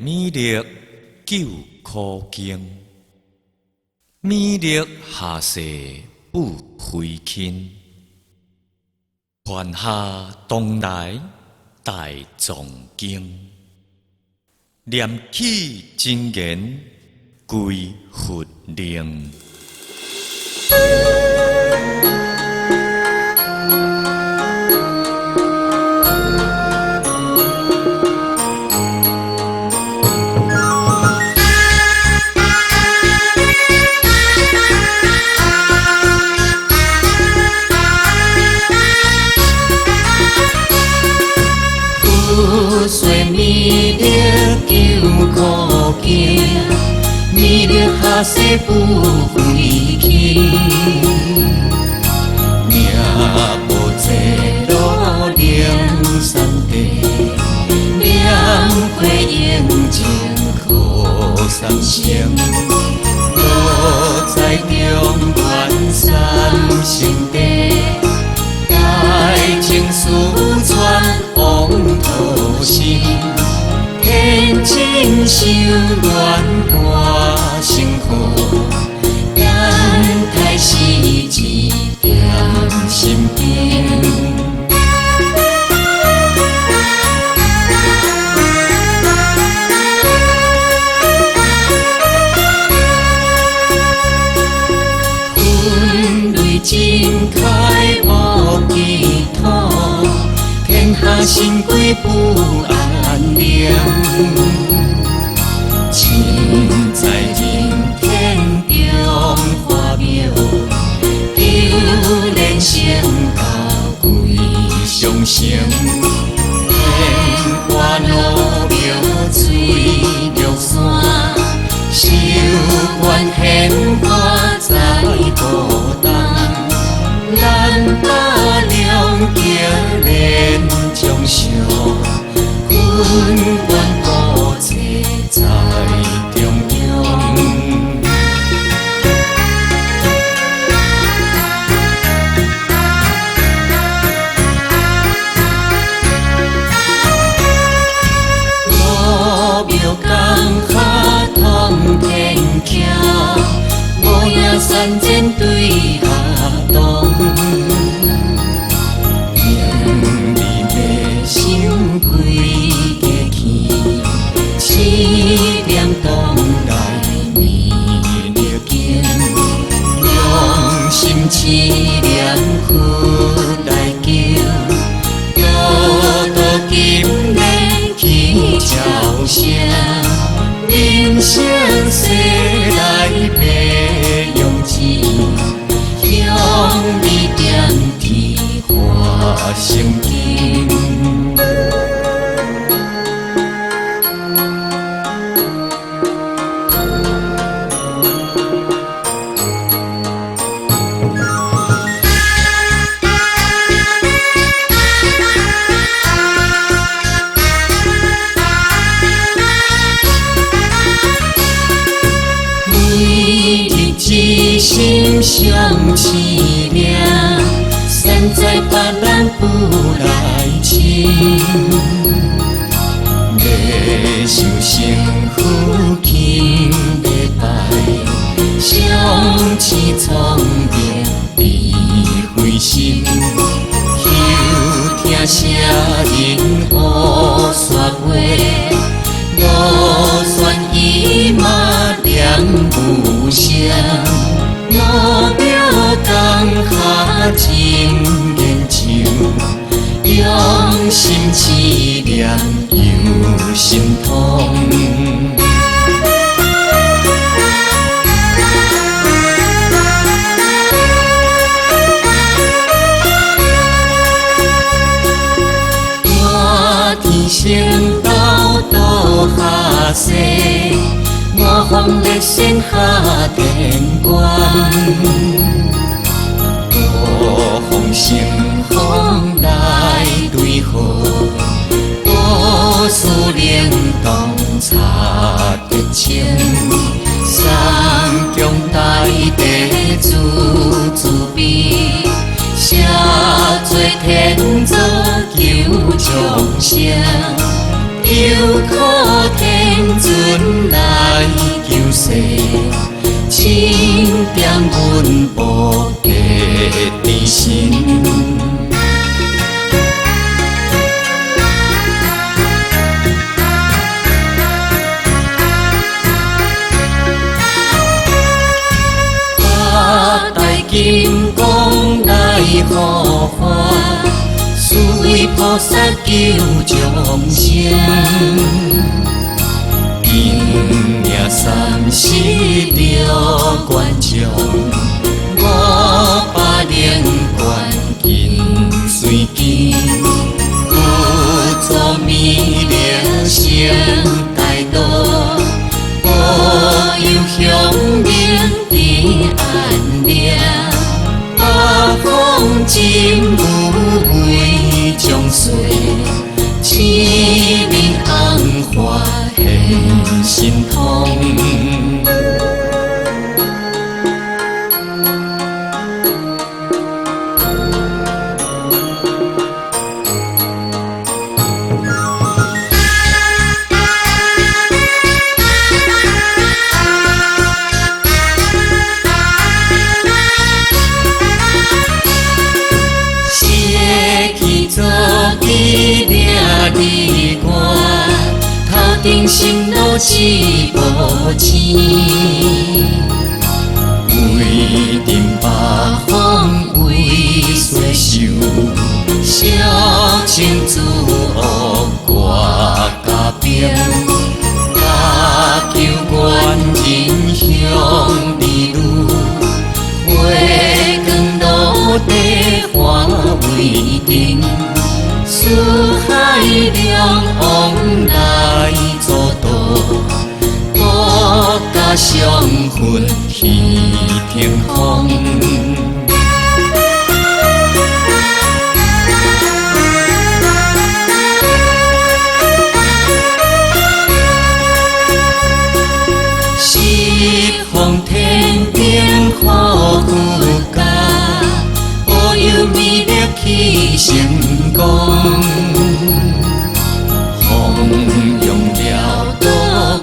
美丽救苦经，美丽下世不回亲，传下东来大藏经，念起真言归佛灵。水美丽救苦经，美丽下世不回去。命无这路灵山地，两会应情可三生。落在中原三圣地，大情思传。往土心，天真修恋伴成好，等待是一点心病。云雷震开无寄托。天下神鬼不安宁，情在人天中花庙，丢人成高贵上乘。莲花路庙水玉山，修愿献花在孤单。咱把两行连将相，阮愿孤坐在中央。路庙江下通天桥，无影山涧对下东。心归家去，思念东来美丽景，用心思念佛来求，多多金莲去朝圣，人生世来白用钱，向你点题化成金。心相凄凉，山在别人不来亲。要修成福庆礼拜，相思苍凉离灰心。休听声人胡说话，路选伊嘛两不相。路庙江下真言情，用心思念又心痛。我天生道道下世。我方烈星下天关，我方成风来对好，我思灵动插得清，三江大地自自悲，写做天作救众生，救苦天。金刚来护法，是为菩萨救众生。因命三世着观众500观今随见，有作弥勒成大道，保佑乡民平安乐，八方真有为将衰，市民红花现心通。定心路一步青，为定八方为岁寿，小情自恶挂家边，家求愿人向地路，月光路地化为定。四海两岸来作道，国家相分去天空。西方天边护国家，保佑弥勒去成功。弘扬了道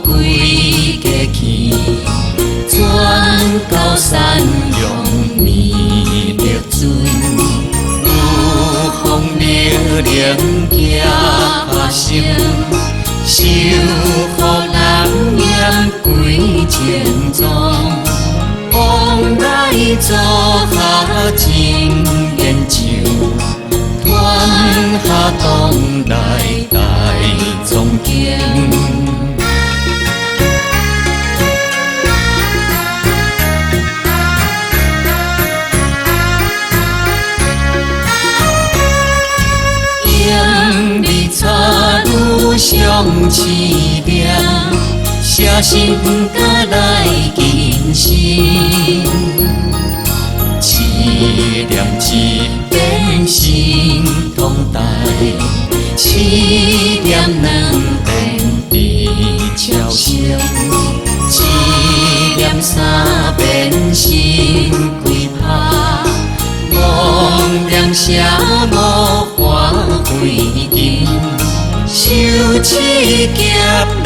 归家去，转到山用弥勒尊，有风流连行发生，守护南炎归前宗，往来做下真研究。天下当来大壮景，因你插入上凄凉，写心肝来尽心。凄凉一边心痛大，凄凉两边地超生，凄凉三边心归怕，梦凉写无花归定，受刺劫来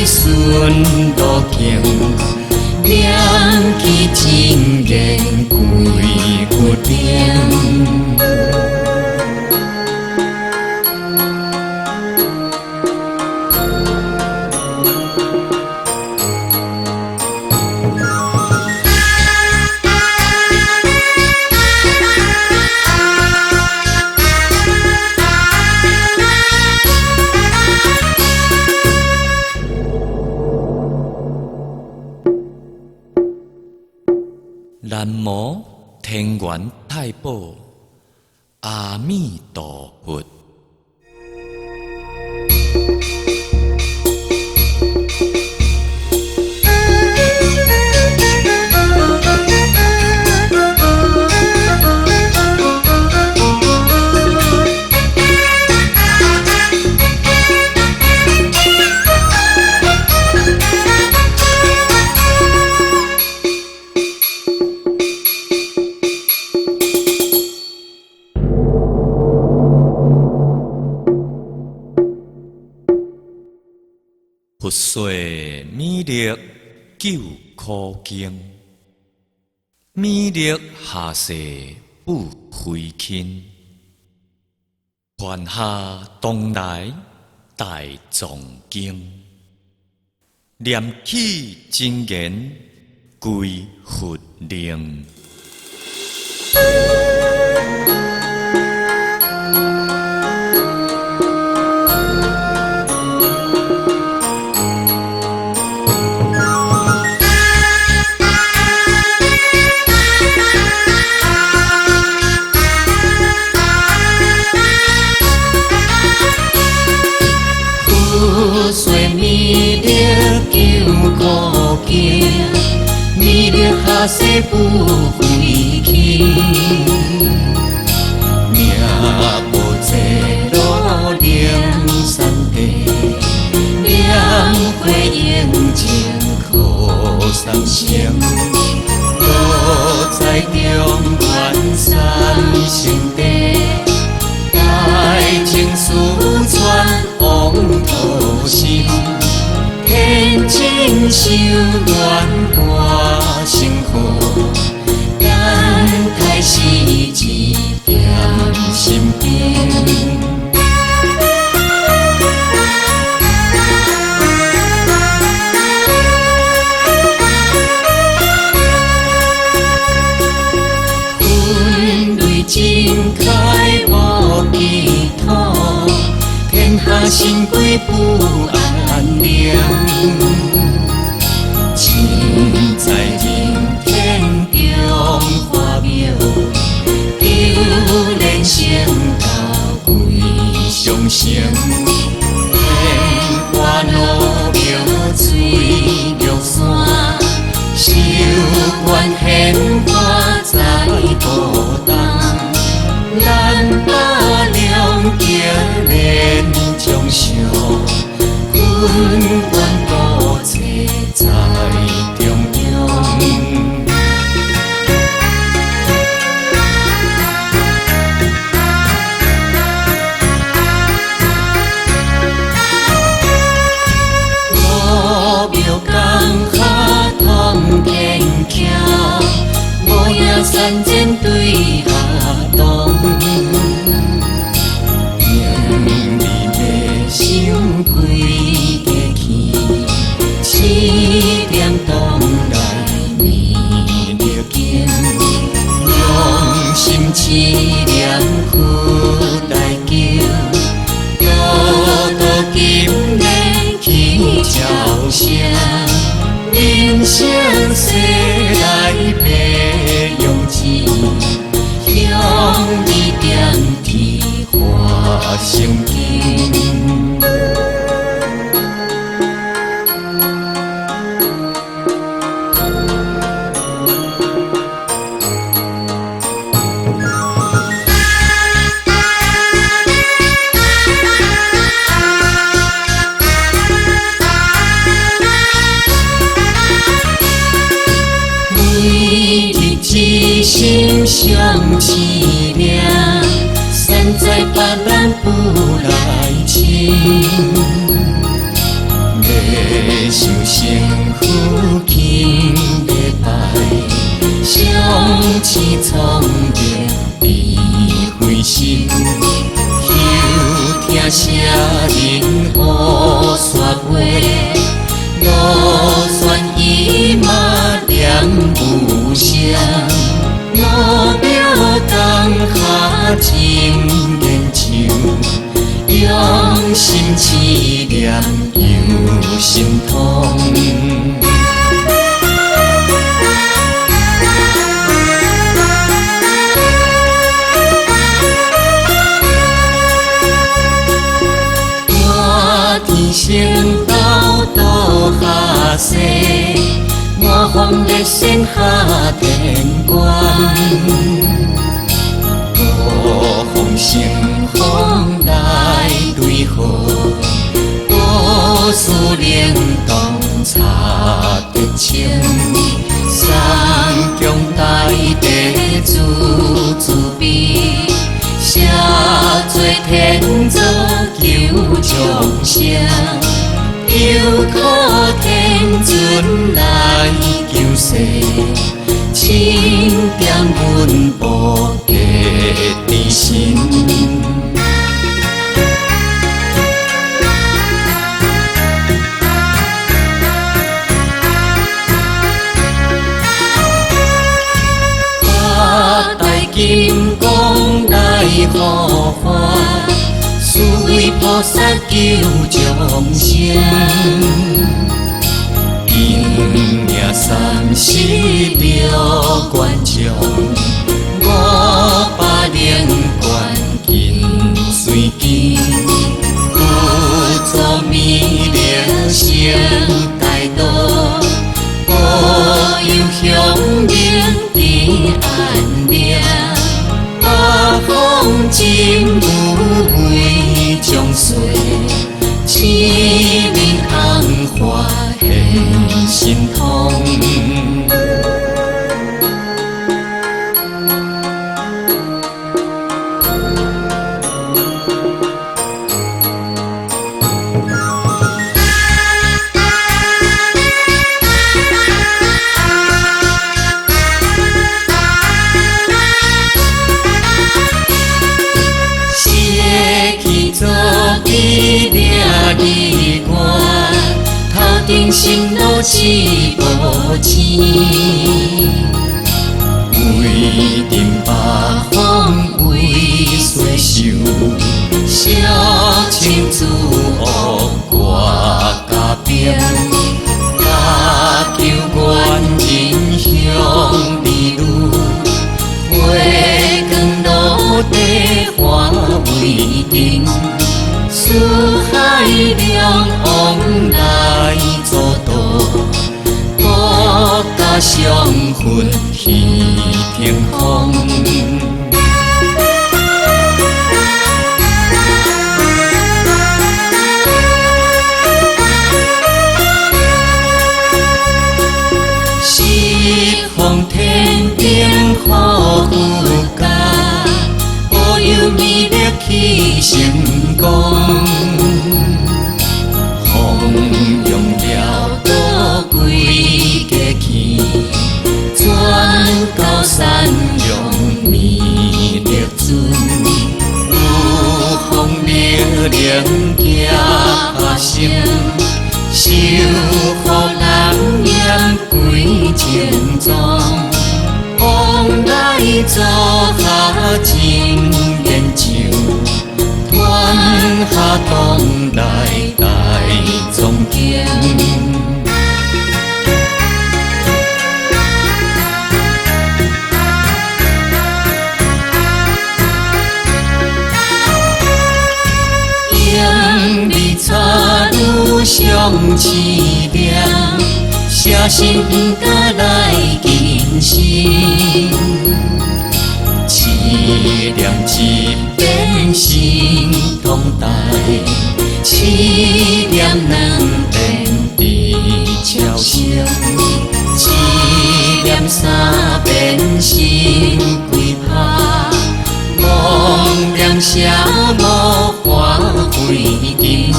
顺路径。两气真言归决定，南无天元太保阿弥陀佛。佛说弥勒救苦经，弥勒下世不回亲，天下当来大壮经，念起真言归佛灵。水蜜了救苦境，蜜了下世不回去。命无这路灵山地，两会应情苦三生。我在中原山城地，爱情思传往土心。天真修愿歌声好，等待是一点心病。分蕊尽开无寄托，天下神鬼不安宁。情在人天中花庙，救人成道归上乘。莲花路庙水玉山，修愿献花在波动。咱把良结连中烧，阮愿多切在中央。路庙江下通天桥，无影山前对下东。想几个去，思念东来迷了经，用心思念苦来救，多多金莲去朝声，人生世来白用钱，向你点题化成经。一心相凄凉，山在别人不来亲。要想幸福轻要拜，相思苍凉离灰心。休听声人胡说话，路选伊嘛念无声。路庙江下情缘像，用心思念又心痛。我天生道道下世。我方烈仙下天关，我风声风来对好，多思灵动插得清，三江大地自自悲，写做天作救众生。有苦天尊来救世，请点阮菩提之心。八大护法，慈为菩萨救众生。因命三世妙观众500观尽随经，有作弥勒成大道，保佑乡民平安命，八方真有为将衰，市民红花现心痛。定心路志无钱，为定八方为岁寿，小情自恶挂家边，家求愿人向地路，月光落地化为定。四海两往来作道，国家相分去天空。西方天边护国家，保佑弥勒去成功。弘扬了道归家去，转到山用弥勒尊，有风力量行成，守护人言归正庄，往来做下真研究。天下同来大壮景，因你插入上凄凉，写心家来尽心。凄凉一边心痛大，凄凉两边地超生，凄凉三边心归拍，梦凉写无花归根，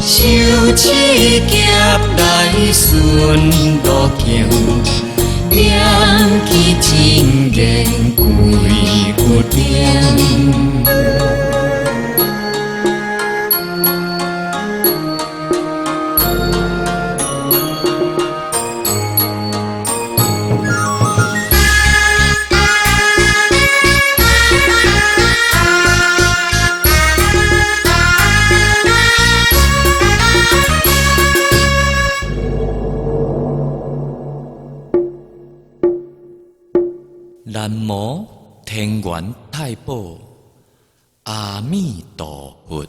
受刺劫来顺路径。念起真言归有定，南无天元太保阿弥陀佛。